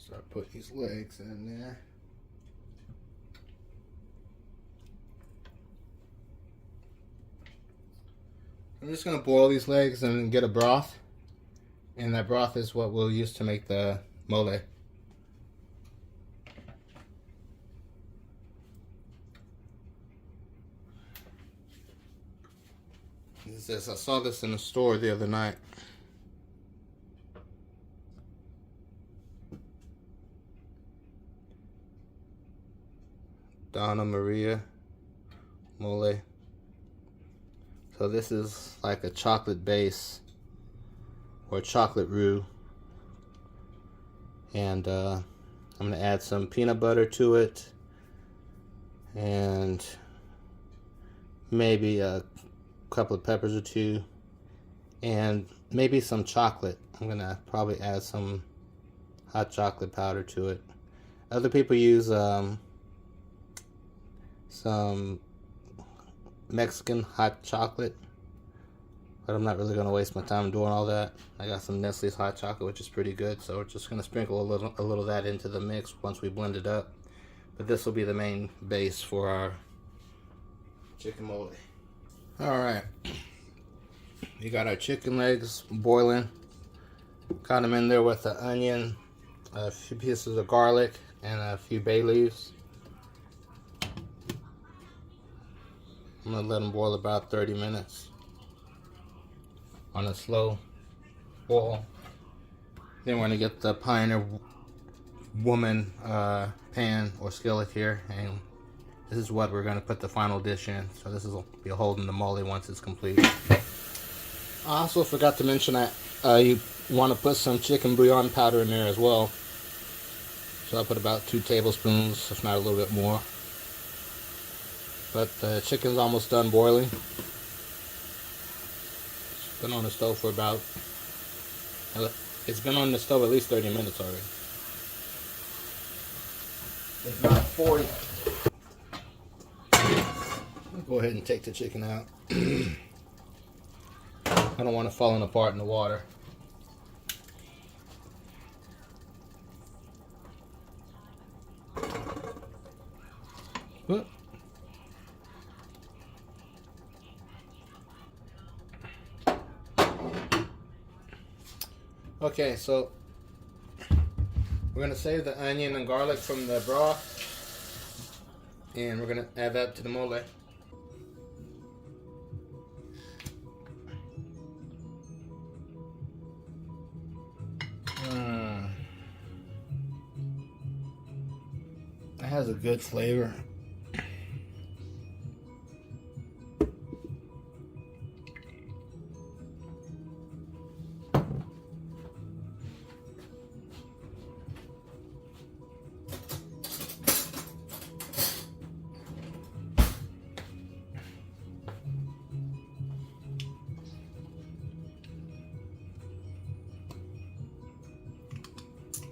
Start putting these legs in there. I'm just going to boil these legs and get a broth. And that broth is what we'll use to make the mole. I saw this in the store the other night. Donna Maria mole. So this is like a chocolate base or chocolate roux, and I'm gonna add some peanut butter to it and maybe a couple of peppers or two and maybe some chocolate. I'm gonna probably add some hot chocolate powder to it. Other people use some Mexican hot chocolate, but I'm not really going to waste my time doing all that. I got some Nestle's hot chocolate, which is pretty good, so we're just going to sprinkle a little of that into the mix once we blend it up. But this will be the main base for our chicken mole. Alright, we got our chicken legs boiling. Got them in there with the onion, a few pieces of garlic, and a few bay leaves. I'm going to let them boil about 30 minutes on a slow boil. Then we're going to get the Pioneer Woman pan or skillet here, and this is what we're going to put the final dish in. So this will be holding the mole once it's complete. I also forgot to mention that you want to put some chicken bouillon powder in there as well. So I put about 2 tablespoons, if not a little bit more. But the chicken's almost done boiling. It's been on the stove for about, it's been on the stove at least 30 minutes already. If not 40. I'll go ahead and take the chicken out. I don't want it falling apart in the water. Whoop. Okay, so we're going to save the onion and garlic from the broth, and we're going to add that to the mole. It has a good flavor.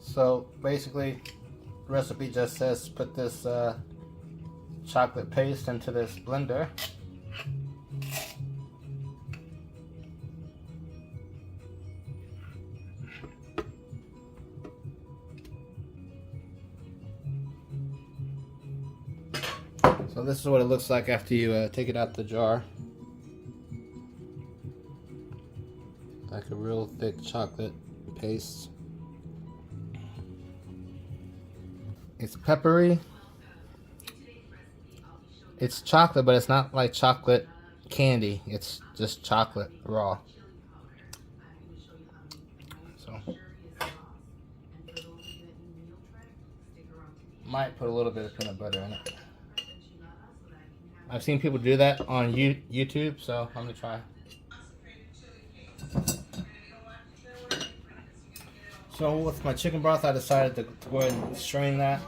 So basically, the recipe just says put this chocolate paste into this blender. So this is what it looks like after you take it out the jar. Like a real thick chocolate paste. It's peppery. It's chocolate, but it's not like chocolate candy. It's just chocolate raw. So might put a little bit of peanut butter in it. I've seen people do that on YouTube, so I'm gonna try. So with my chicken broth, I decided to go ahead and strain that.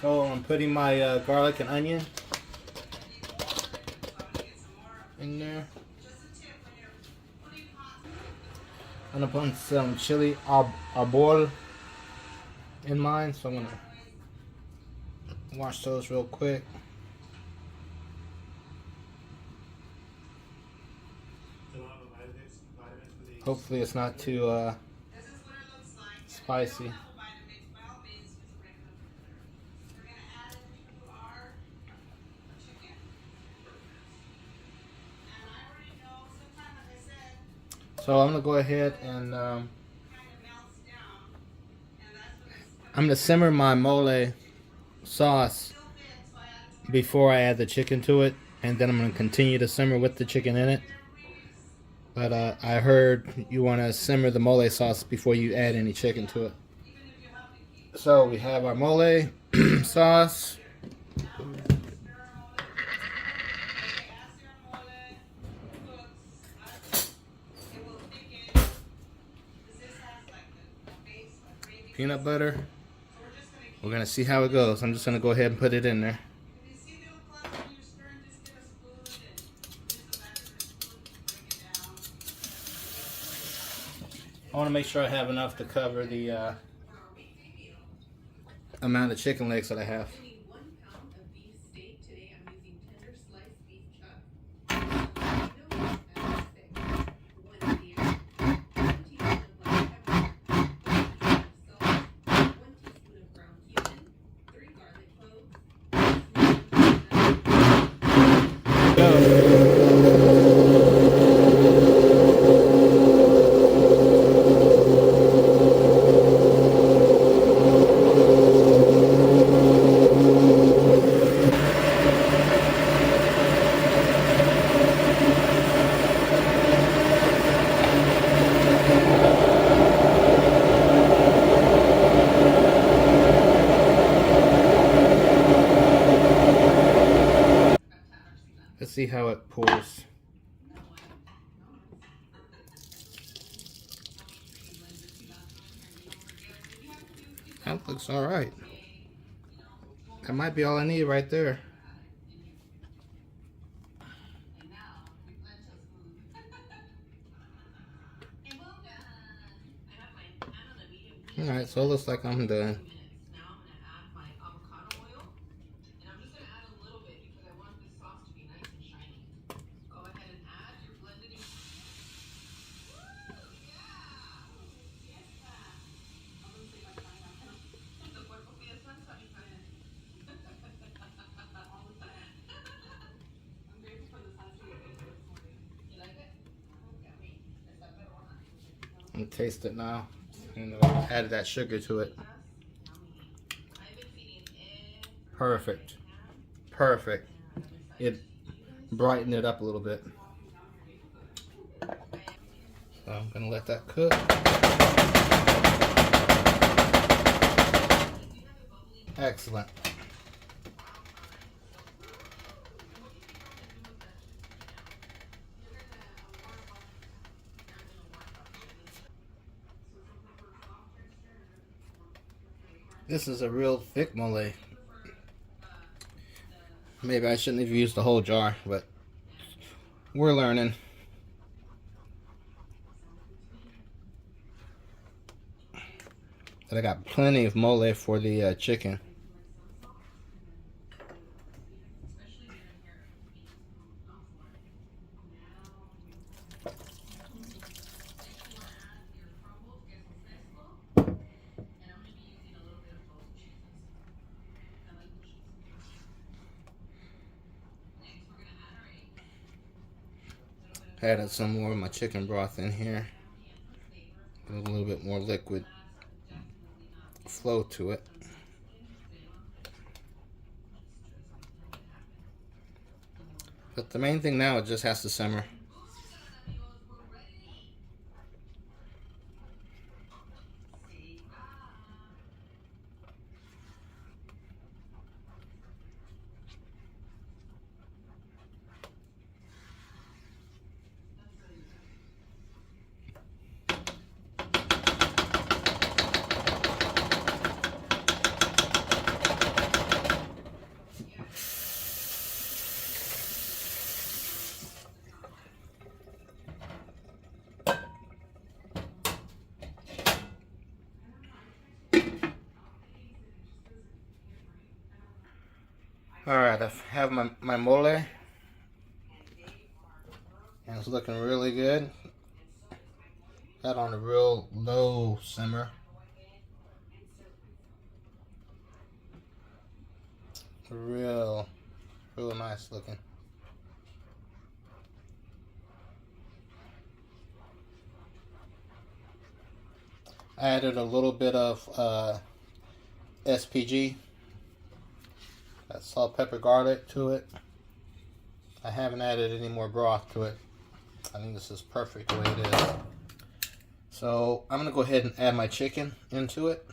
So I'm putting my garlic and onion. in there. I'm gonna put some chili arbol in mine, so I'm gonna wash those real quick. Hopefully it's not too spicy. So I'm gonna go ahead and I'm gonna simmer my mole sauce before I add the chicken to it, and then I'm gonna continue to simmer with the chicken in it. But I heard you want to simmer the mole sauce before you add any chicken to it. So we have our mole sauce. Peanut butter. We're gonna see how it goes. I'm just gonna go ahead and put it in there. I want to make sure I have enough to cover the amount of chicken legs that I have. Let's see how it pours. That looks all right. That might be all I need right there. All right, so it looks like I'm done. And taste it now. And added that sugar to it. Perfect. Perfect. It brightened it up a little bit. So I'm gonna let that cook. Excellent. This is a real thick mole. Maybe I shouldn't have used the whole jar, but we're learning. And I got plenty of mole for the chicken. Added some more of my chicken broth in here. A little bit more liquid flow to it. But the main thing now, it just has to simmer. Alright, I have my mole, and it's looking really good. Got on a real low simmer. Real nice looking. I added a little bit of SPG, that salt, pepper, garlic to it. I haven't added any more broth to it. I think this is perfect the way it is. So I'm gonna go ahead and add my chicken into it.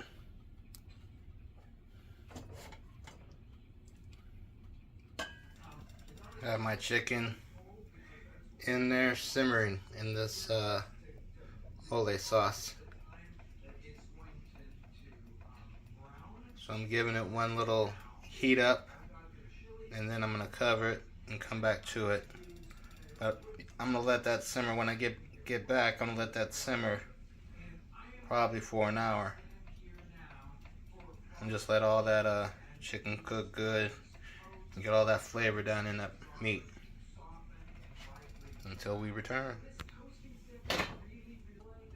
Have my chicken in there simmering in this mole sauce. So I'm giving it one little heat up, and then I'm gonna cover it and come back to it. But I'm gonna let that simmer. When I get back, I'm gonna let that simmer probably for an hour, and just let all that chicken cook good and get all that flavor down in that meat until we return.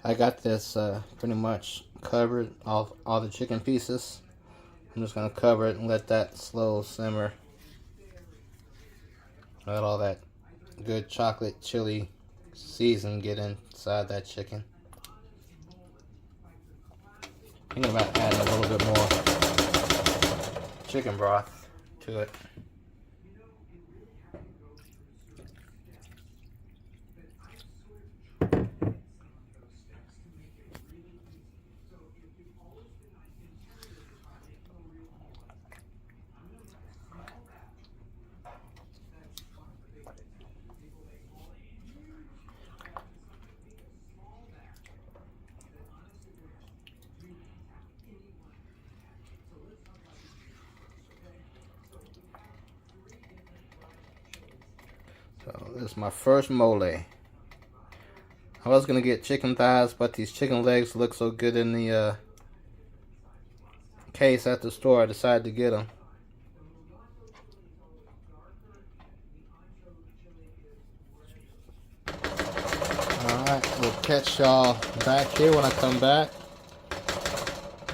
I got this pretty much covered, all the chicken pieces. I'm just gonna cover it and let that slow simmer. Let all that good chocolate chili season get inside that chicken. I'm thinking about adding a little bit more chicken broth to it. So this is my first mole. I was gonna get chicken thighs, but these chicken legs look so good in the case at the store, I decided to get them. Alright, we'll catch y'all back here when I come back.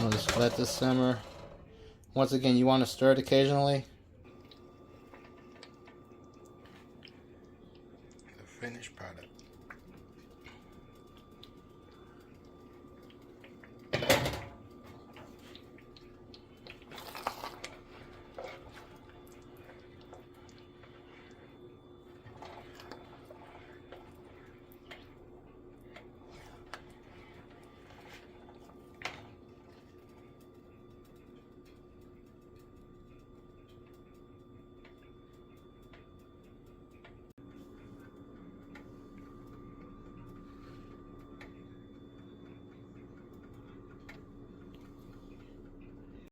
I'll just let this simmer. Once again, you want to stir it occasionally.